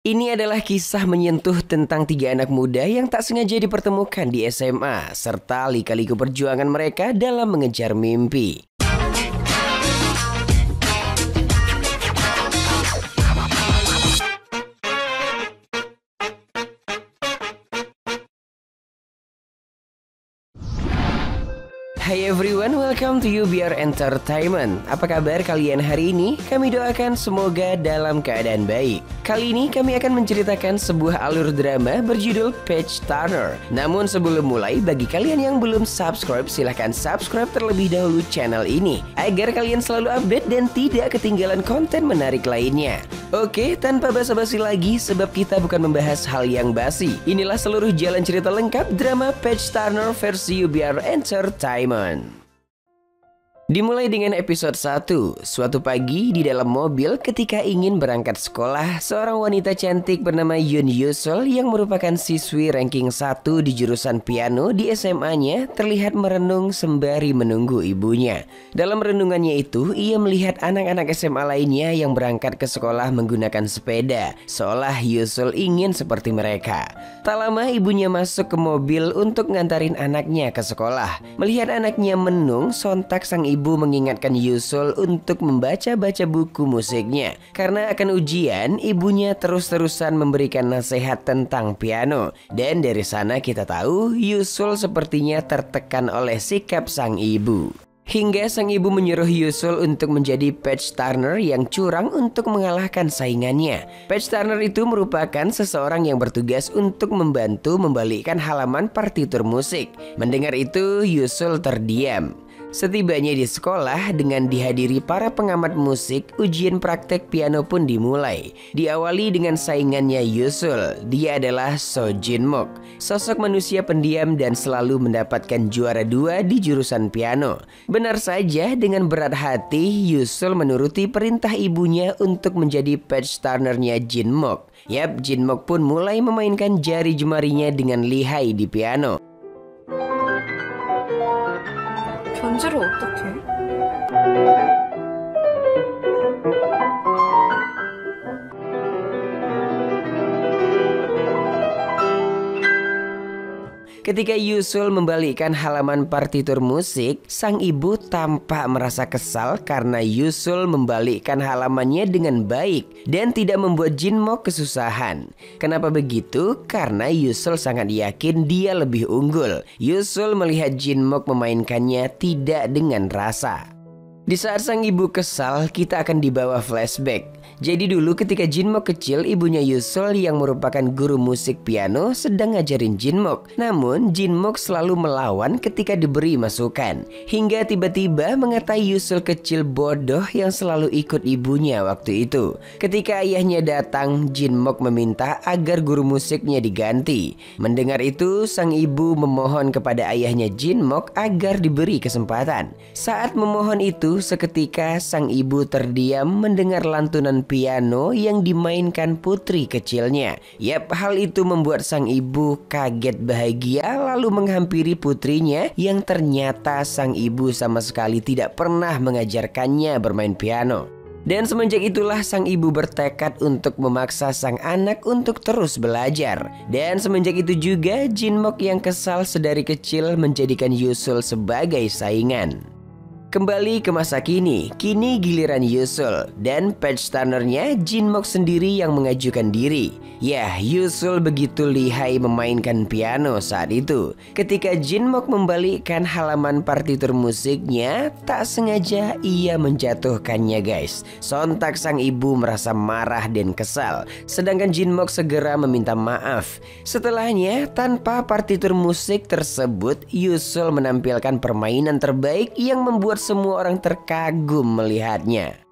Ini adalah kisah menyentuh tentang tiga anak muda yang tak sengaja dipertemukan di SMA, serta lika-liku perjuangan mereka dalam mengejar mimpi. Hai everyone, welcome to UBR Entertainment. Apa kabar kalian hari ini? Kami doakan semoga dalam keadaan baik. Kali ini kami akan menceritakan sebuah alur drama berjudul Page Turner. Namun sebelum mulai, bagi kalian yang belum subscribe, silahkan subscribe terlebih dahulu channel ini agar kalian selalu update dan tidak ketinggalan konten menarik lainnya. Oke, tanpa basa-basi lagi, sebab kita bukan membahas hal yang basi. Inilah seluruh jalan cerita lengkap drama Page Turner versi UBR Entertainment. Dimulai dengan episode 1. Suatu pagi di dalam mobil ketika ingin berangkat sekolah, seorang wanita cantik bernama Yoon Yusol yang merupakan siswi ranking 1 di jurusan piano di SMA-nya terlihat merenung sembari menunggu ibunya. Dalam renungannya itu, ia melihat anak-anak SMA lainnya yang berangkat ke sekolah menggunakan sepeda, seolah Yusol ingin seperti mereka. Tak lama ibunya masuk ke mobil untuk ngantarin anaknya ke sekolah. Melihat anaknya menung, sontak sang ibu mengingatkan Yusol untuk membaca-baca buku musiknya. Karena akan ujian, ibunya terus-terusan memberikan nasihat tentang piano. Dan dari sana kita tahu Yusol sepertinya tertekan oleh sikap sang ibu. Hingga sang ibu menyuruh Yusol untuk menjadi Page Turner yang curang untuk mengalahkan saingannya. Page Turner itu merupakan seseorang yang bertugas untuk membantu membalikkan halaman partitur musik. Mendengar itu, Yusol terdiam. Setibanya di sekolah dengan dihadiri para pengamat musik, ujian praktek piano pun dimulai. Diawali dengan saingannya Yusol, dia adalah So Jin Mook, sosok manusia pendiam dan selalu mendapatkan juara 2 di jurusan piano. Benar saja, dengan berat hati Yusol menuruti perintah ibunya untuk menjadi Page Turner-nya Jin Mook. Yap, Jin Mook pun mulai memainkan jari jemarinya dengan lihai di piano. 견지를 어떻게? Ketika Yusol membalikkan halaman partitur musik, sang ibu tampak merasa kesal karena Yusol membalikkan halamannya dengan baik dan tidak membuat Jin Mook kesusahan. Kenapa begitu? Karena Yusol sangat yakin dia lebih unggul. Yusol melihat Jin Mook memainkannya tidak dengan rasa. Di saat sang ibu kesal, kita akan dibawa flashback. Jadi dulu ketika Jin Mook kecil, ibunya Yusol yang merupakan guru musik piano sedang ngajarin Jin Mook. Namun Jin Mook selalu melawan ketika diberi masukan. Hingga tiba-tiba mengatai Yusol kecil bodoh yang selalu ikut ibunya waktu itu. Ketika ayahnya datang, Jin Mook meminta agar guru musiknya diganti. Mendengar itu, sang ibu memohon kepada ayahnya Jin Mook agar diberi kesempatan. Saat memohon itu, seketika sang ibu terdiam mendengar lantunan piano yang dimainkan putri kecilnya. Yap, hal itu membuat sang ibu kaget bahagia lalu menghampiri putrinya yang ternyata sang ibu sama sekali tidak pernah mengajarkannya bermain piano. Dan semenjak itulah sang ibu bertekad untuk memaksa sang anak untuk terus belajar. Dan semenjak itu juga Jin Mook yang kesal sedari kecil menjadikan Yusol sebagai saingan. Kembali ke masa kini giliran Yusol dan Page Turner-nya Jin Mook sendiri yang mengajukan diri. Ya, Yusol begitu lihai memainkan piano saat itu. Ketika Jin Mook membalikkan halaman partitur musiknya, tak sengaja ia menjatuhkannya guys. Sontak sang ibu merasa marah dan kesal. Sedangkan Jin Mook segera meminta maaf. Setelahnya, tanpa partitur musik tersebut, Yusol menampilkan permainan terbaik yang membuat semua orang terkagum melihatnya.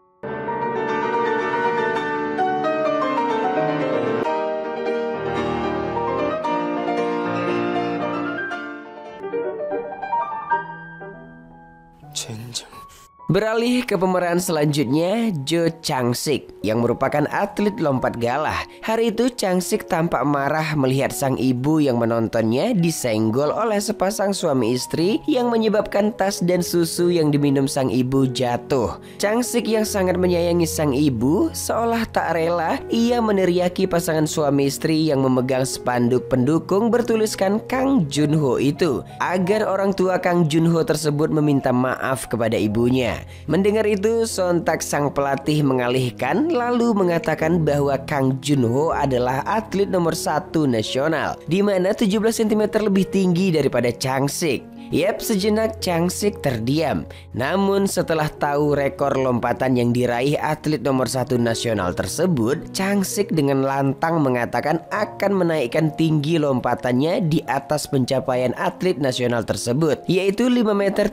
Beralih ke pemeran selanjutnya, Jo Chang-sik. yang merupakan atlet lompat galah. Hari itu Changsik tampak marah melihat sang ibu yang menontonnya disenggol oleh sepasang suami istri yang menyebabkan tas dan susu yang diminum sang ibu jatuh. Changsik yang sangat menyayangi sang ibu seolah tak rela, ia meneriaki pasangan suami istri yang memegang spanduk pendukung bertuliskan Kang Junho itu agar orang tua Kang Junho tersebut meminta maaf kepada ibunya. Mendengar itu sontak sang pelatih mengalihkan lalu mengatakan bahwa Kang Junho adalah atlet nomor 1 nasional, di mana 17 cm lebih tinggi daripada Changsik. Yap, sejenak Changsik terdiam. Namun setelah tahu rekor lompatan yang diraih atlet nomor 1 nasional tersebut, Changsik dengan lantang mengatakan akan menaikkan tinggi lompatannya di atas pencapaian atlet nasional tersebut, yaitu 5,30 meter.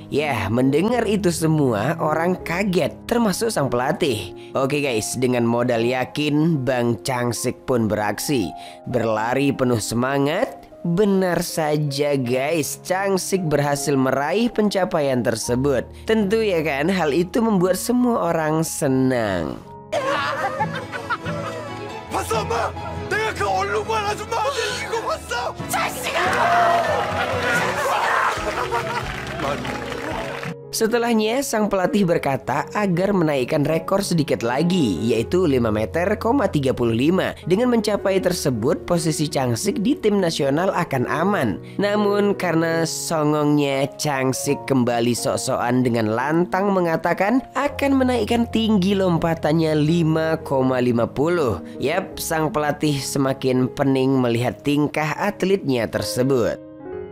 Ya, mendengar itu semua orang kaget, termasuk sang pelatih. Oke guys, dengan modal yakin, Bang Changsik pun beraksi. Berlari penuh semangat. Benar saja guys, Changsik berhasil meraih pencapaian tersebut. Tentu ya kan, hal itu membuat semua orang senang. 봤어 엄마? 내가 그 얼룩말 아줌마한테 이거 봤어? 자식아! Setelahnya sang pelatih berkata agar menaikkan rekor sedikit lagi, yaitu 5,35 meter. Dengan mencapai tersebut, posisi Changsik di tim nasional akan aman. Namun karena songongnya, Changsik kembali sok-sokan dengan lantang mengatakan akan menaikkan tinggi lompatannya 5,50. Yap, sang pelatih semakin pening melihat tingkah atletnya tersebut.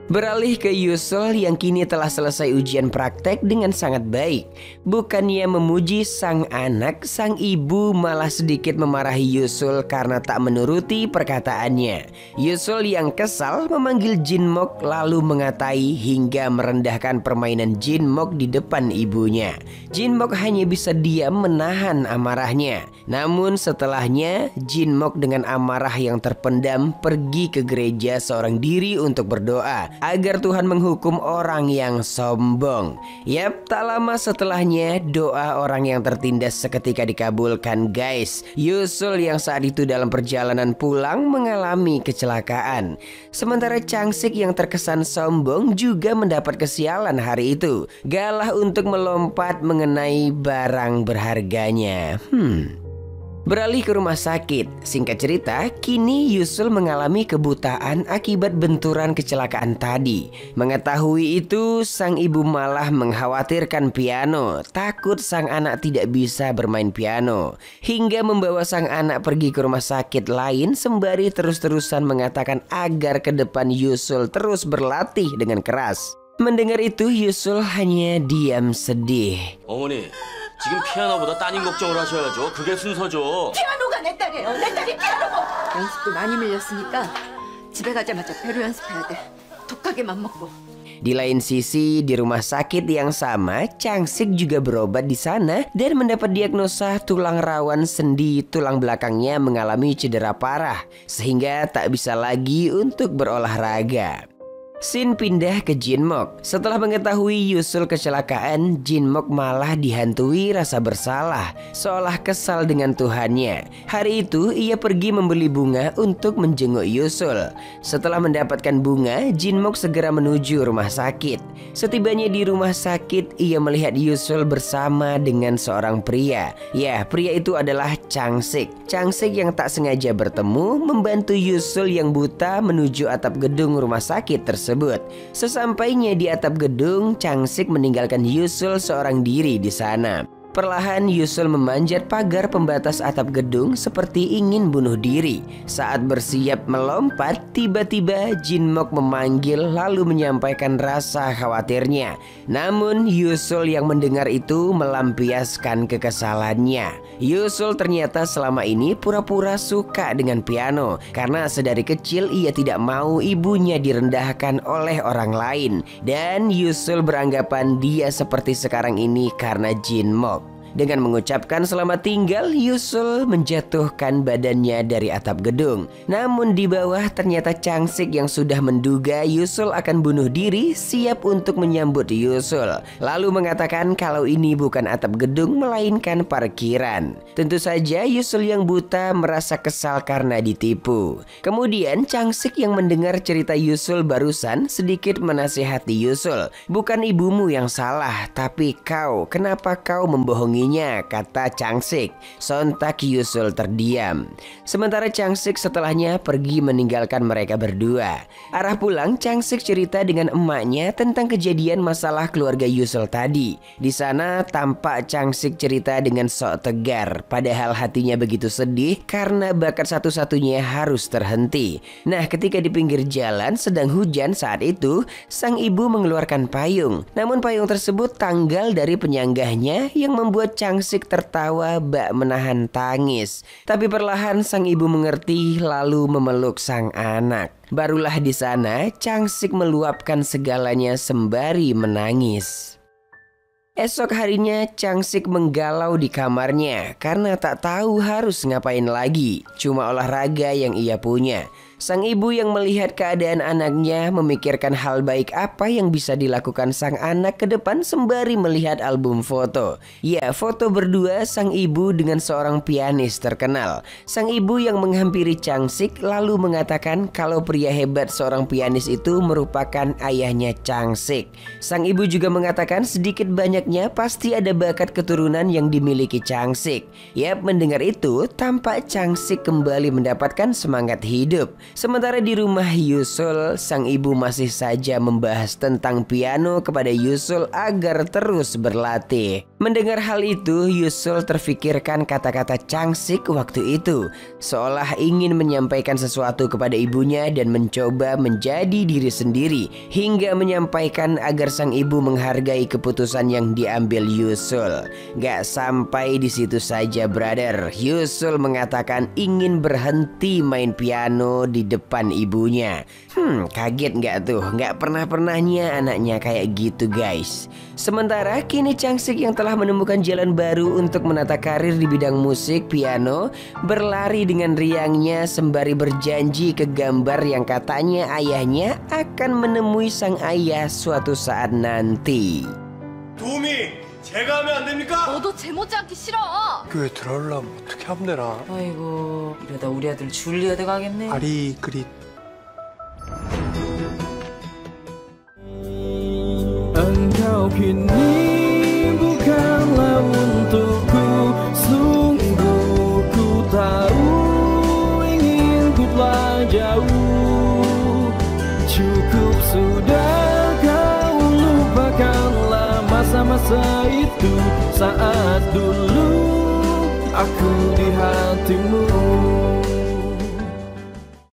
Beralih ke Yusul yang kini telah selesai ujian praktek dengan sangat baik. Bukannya memuji sang anak, sang ibu malah sedikit memarahi Yusul karena tak menuruti perkataannya. Yusul yang kesal memanggil Jinmok lalu mengatai hingga merendahkan permainan Jinmok di depan ibunya. Jinmok hanya bisa diam menahan amarahnya. Namun setelahnya Jinmok dengan amarah yang terpendam pergi ke gereja seorang diri untuk berdoa agar Tuhan menghukum orang yang sombong. Yap, tak lama setelahnya doa orang yang tertindas seketika dikabulkan guys. Yusul yang saat itu dalam perjalanan pulang mengalami kecelakaan. Sementara Changsik yang terkesan sombong juga mendapat kesialan hari itu. Galah untuk melompat mengenai barang berharganya. Beralih ke rumah sakit. Singkat cerita, kini Yusul mengalami kebutaan akibat benturan kecelakaan tadi. Mengetahui itu, sang ibu malah mengkhawatirkan piano. Takut sang anak tidak bisa bermain piano. Hingga membawa sang anak pergi ke rumah sakit lain sembari terus-terusan mengatakan agar ke depan Yusul terus berlatih dengan keras. Mendengar itu, Yusul hanya diam sedih. 어머니, 지금 피아노보다 따님 걱정을 하셔야죠. 그게 순서죠. 피아노가 내 딸이에요. 내 딸이 피아노고. 연습도 많이 밀렸으니까 집에 가자마자 배로 연습해야 돼. 독하게만 먹고. Di lain sisi, di rumah sakit yang sama, Changsik juga berobat di sana dan mendapat diagnosa tulang rawan sendi tulang belakangnya mengalami cedera parah sehingga tak bisa lagi untuk berolahraga. Scene pindah ke Jinmok. Setelah mengetahui Yusul kecelakaan, Jinmok malah dihantui rasa bersalah, seolah kesal dengan Tuhannya. Hari itu ia pergi membeli bunga untuk menjenguk Yusul. Setelah mendapatkan bunga, Jinmok segera menuju rumah sakit. Setibanya di rumah sakit, ia melihat Yusul bersama dengan seorang pria. Ya, pria itu adalah Changsik. Changsik yang tak sengaja bertemu membantu Yusul yang buta menuju atap gedung rumah sakit tersebut. Sesampainya di atap gedung, Changsik meninggalkan Yusul seorang diri di sana. Perlahan Yusul memanjat pagar pembatas atap gedung seperti ingin bunuh diri. Saat bersiap melompat, tiba-tiba Jinmok memanggil lalu menyampaikan rasa khawatirnya. Namun Yusul yang mendengar itu melampiaskan kekesalannya. Yusul ternyata selama ini pura-pura suka dengan piano karena sedari kecil ia tidak mau ibunya direndahkan oleh orang lain. Dan Yusul beranggapan dia seperti sekarang ini karena Jinmok. Dengan mengucapkan selamat tinggal, Yusul menjatuhkan badannya dari atap gedung. Namun di bawah ternyata Changsik yang sudah menduga Yusul akan bunuh diri siap untuk menyambut Yusul. Lalu mengatakan kalau ini bukan atap gedung melainkan parkiran. Tentu saja Yusul yang buta merasa kesal karena ditipu. Kemudian Changsik yang mendengar cerita Yusul barusan sedikit menasihati Yusul. Bukan ibumu yang salah, tapi kau. Kenapa kau membohonginya? Kata Changsik. Sontak Yusul terdiam. Sementara Changsik setelahnya pergi meninggalkan mereka berdua. Arah pulang, Changsik cerita dengan emaknya tentang kejadian masalah keluarga Yusul tadi. Di sana tampak Changsik cerita dengan sok tegar, padahal hatinya begitu sedih karena bakat satu-satunya harus terhenti. Nah, ketika di pinggir jalan sedang hujan saat itu, sang ibu mengeluarkan payung. Namun payung tersebut tanggal dari penyanggahnya yang membuat Changsik tertawa bak menahan tangis. Tapi perlahan sang ibu mengerti lalu memeluk sang anak. Barulah di sana Changsik meluapkan segalanya sembari menangis. Esok harinya Changsik menggalau di kamarnya karena tak tahu harus ngapain lagi. Cuma olahraga yang ia punya. Sang ibu yang melihat keadaan anaknya memikirkan hal baik apa yang bisa dilakukan sang anak ke depan sembari melihat album foto. Ya, foto berdua sang ibu dengan seorang pianis terkenal. Sang ibu yang menghampiri Changsik lalu mengatakan kalau pria hebat seorang pianis itu merupakan ayahnya Changsik. Sang ibu juga mengatakan sedikit banyaknya pasti ada bakat keturunan yang dimiliki Changsik. Yap, mendengar itu tampak Changsik kembali mendapatkan semangat hidup. Sementara di rumah Yusul, sang ibu masih saja membahas tentang piano kepada Yusul agar terus berlatih. Mendengar hal itu, Yusul terfikirkan kata-kata Changsik waktu itu, seolah ingin menyampaikan sesuatu kepada ibunya dan mencoba menjadi diri sendiri, hingga menyampaikan agar sang ibu menghargai keputusan yang diambil Yusul. Gak sampai di situ saja, brother. Yusul mengatakan ingin berhenti main piano di depan ibunya. Kaget gak tuh? Gak pernah-pernahnya anaknya kayak gitu, guys. Sementara kini Changsik yang telah menemukan jalan baru untuk menata karir di bidang musik piano berlari dengan riangnya sembari berjanji ke gambar yang katanya ayahnya akan menemui sang ayah suatu saat nanti. 도움이 제가 하면 안 됩니까? 너도 제모지 하기 싫어. 교회 들어오려면 어떻게 하면 되나? 아이고 이러다 우리 아들 줄리아 돼 가겠네. 아리 그리 Engkau kini bukanlah untukku. Sungguh ku tahu ingin ku telah jauh. Cukup sudah kau lupakanlah masa-masa itu, saat dulu aku di hatimu.